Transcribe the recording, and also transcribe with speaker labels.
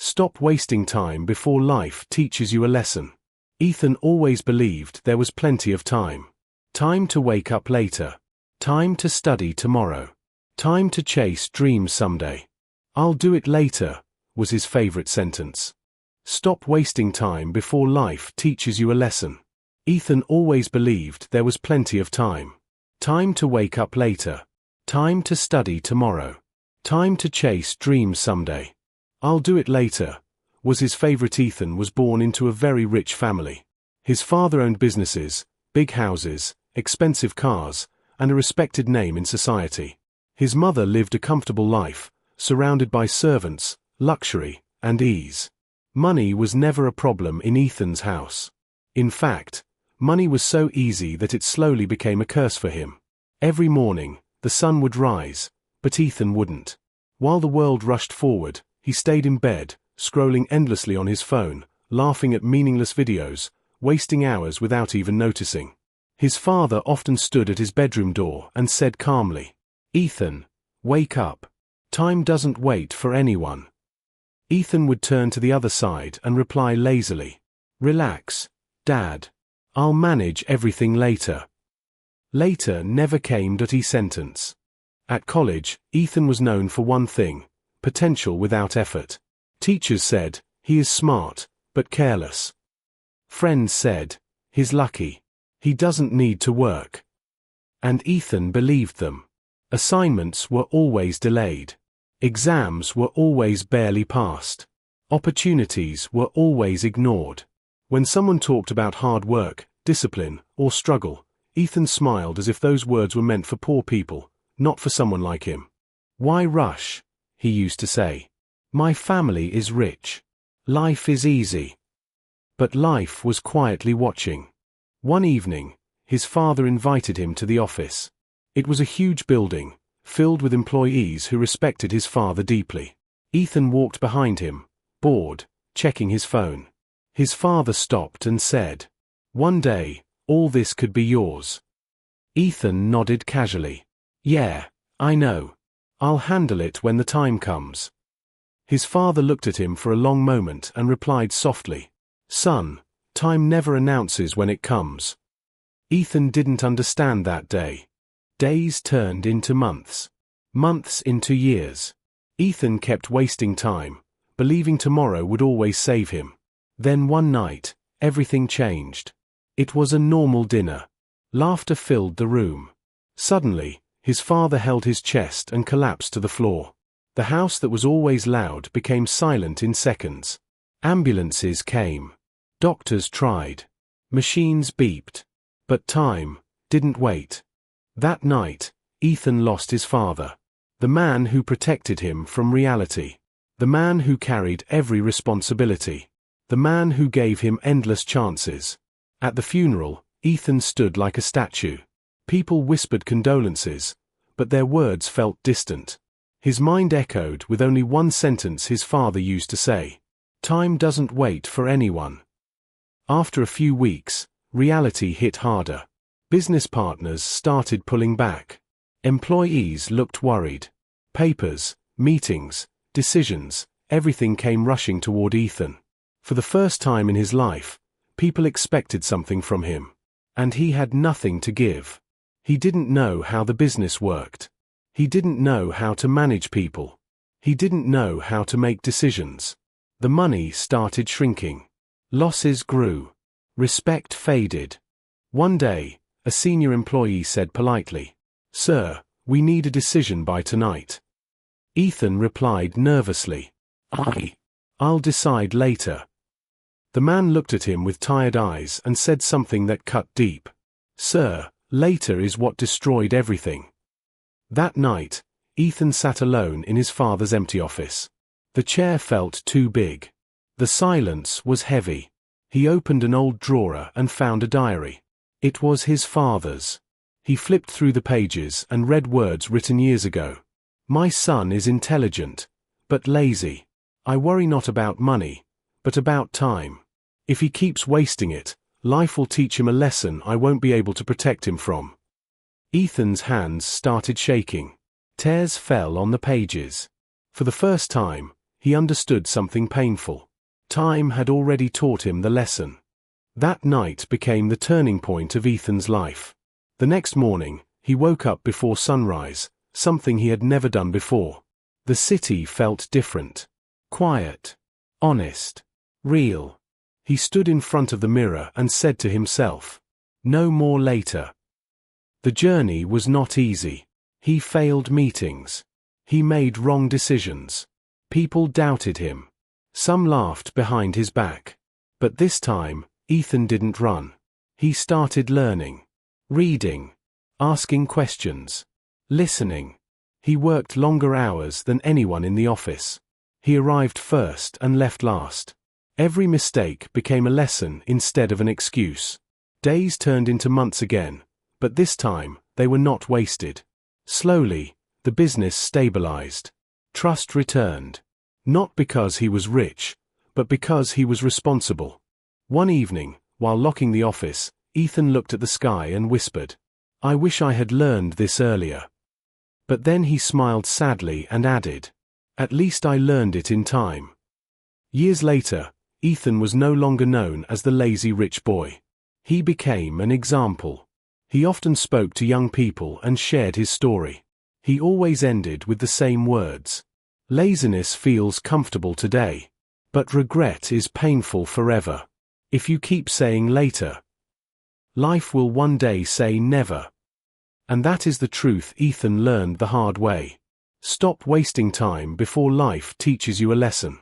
Speaker 1: Stop wasting time before life teaches you a lesson. Ethan always believed there was plenty of time. Time to wake up later. Time to study tomorrow. Time to chase dreams someday. "I'll do it later," was his favorite sentence. Stop wasting time before life teaches you a lesson. Ethan always believed there was plenty of time. Time to wake up later. Time to study tomorrow. Time to chase dreams someday. "I'll do it later," was his favorite. Ethan was born into a very rich family. His father owned businesses, big houses, expensive cars, and a respected name in society. His mother lived a comfortable life, surrounded by servants, luxury, and ease. Money was never a problem in Ethan's house. In fact, money was so easy that it slowly became a curse for him. Every morning, the sun would rise, but Ethan wouldn't. While the world rushed forward, he stayed in bed, scrolling endlessly on his phone, laughing at meaningless videos, wasting hours without even noticing. His father often stood at his bedroom door and said calmly, "Ethan, wake up. Time doesn't wait for anyone." Ethan would turn to the other side and reply lazily, "Relax, Dad. I'll manage everything later." Later never came. Sentence. At college, Ethan was known for one thing: potential without effort. Teachers said, "He is smart, but careless." Friends said, "He's lucky. He doesn't need to work." And Ethan believed them. Assignments were always delayed. Exams were always barely passed. Opportunities were always ignored. When someone talked about hard work, discipline, or struggle, Ethan smiled as if those words were meant for poor people, not for someone like him. "Why rush?" he used to say. "My family is rich. Life is easy." But life was quietly watching. One evening, his father invited him to the office. It was a huge building, filled with employees who respected his father deeply. Ethan walked behind him, bored, checking his phone. His father stopped and said, "One day, all this could be yours." Ethan nodded casually. "Yeah, I know. I'll handle it when the time comes." His father looked at him for a long moment and replied softly, "Son, time never announces when it comes." Ethan didn't understand that day. Days turned into months. Months into years. Ethan kept wasting time, believing tomorrow would always save him. Then one night, everything changed. It was a normal dinner. Laughter filled the room. Suddenly, his father held his chest and collapsed to the floor. The house that was always loud became silent in seconds. Ambulances came. Doctors tried. Machines beeped. But time didn't wait. That night, Ethan lost his father. The man who protected him from reality. The man who carried every responsibility. The man who gave him endless chances. At the funeral, Ethan stood like a statue. People whispered condolences, but their words felt distant. His mind echoed with only one sentence his father used to say: "Time doesn't wait for anyone." After a few weeks, reality hit harder. Business partners started pulling back. Employees looked worried. Papers, meetings, decisions, everything came rushing toward Ethan. For the first time in his life, people expected something from him. And he had nothing to give. He didn't know how the business worked. He didn't know how to manage people. He didn't know how to make decisions. The money started shrinking. Losses grew. Respect faded. One day, a senior employee said politely, "Sir, we need a decision by tonight." Ethan replied nervously, "I'll decide later." The man looked at him with tired eyes and said something that cut deep. "Sir, later is what destroyed everything." That night, Ethan sat alone in his father's empty office. The chair felt too big. The silence was heavy. He opened an old drawer and found a diary. It was his father's. He flipped through the pages and read words written years ago. "My son is intelligent, but lazy. I worry not about money, but about time. If he keeps wasting it, life will teach him a lesson I won't be able to protect him from." Ethan's hands started shaking. Tears fell on the pages. For the first time, he understood something painful. Time had already taught him the lesson. That night became the turning point of Ethan's life. The next morning, he woke up before sunrise, something he had never done before. The city felt different. Quiet. Honest. Real. He stood in front of the mirror and said to himself, "No more later." The journey was not easy. He failed meetings. He made wrong decisions. People doubted him. Some laughed behind his back. But this time, Ethan didn't run. He started learning. Reading. Asking questions. Listening. He worked longer hours than anyone in the office. He arrived first and left last. Every mistake became a lesson instead of an excuse. Days turned into months again, but this time, they were not wasted. Slowly, the business stabilized. Trust returned. Not because he was rich, but because he was responsible. One evening, while locking the office, Ethan looked at the sky and whispered, "I wish I had learned this earlier." But then he smiled sadly and added, "At least I learned it in time." Years later, Ethan was no longer known as the lazy rich boy. He became an example. He often spoke to young people and shared his story. He always ended with the same words. Laziness feels comfortable today, but regret is painful forever. If you keep saying later, life will one day say never. And that is the truth Ethan learned the hard way. Stop wasting time before life teaches you a lesson.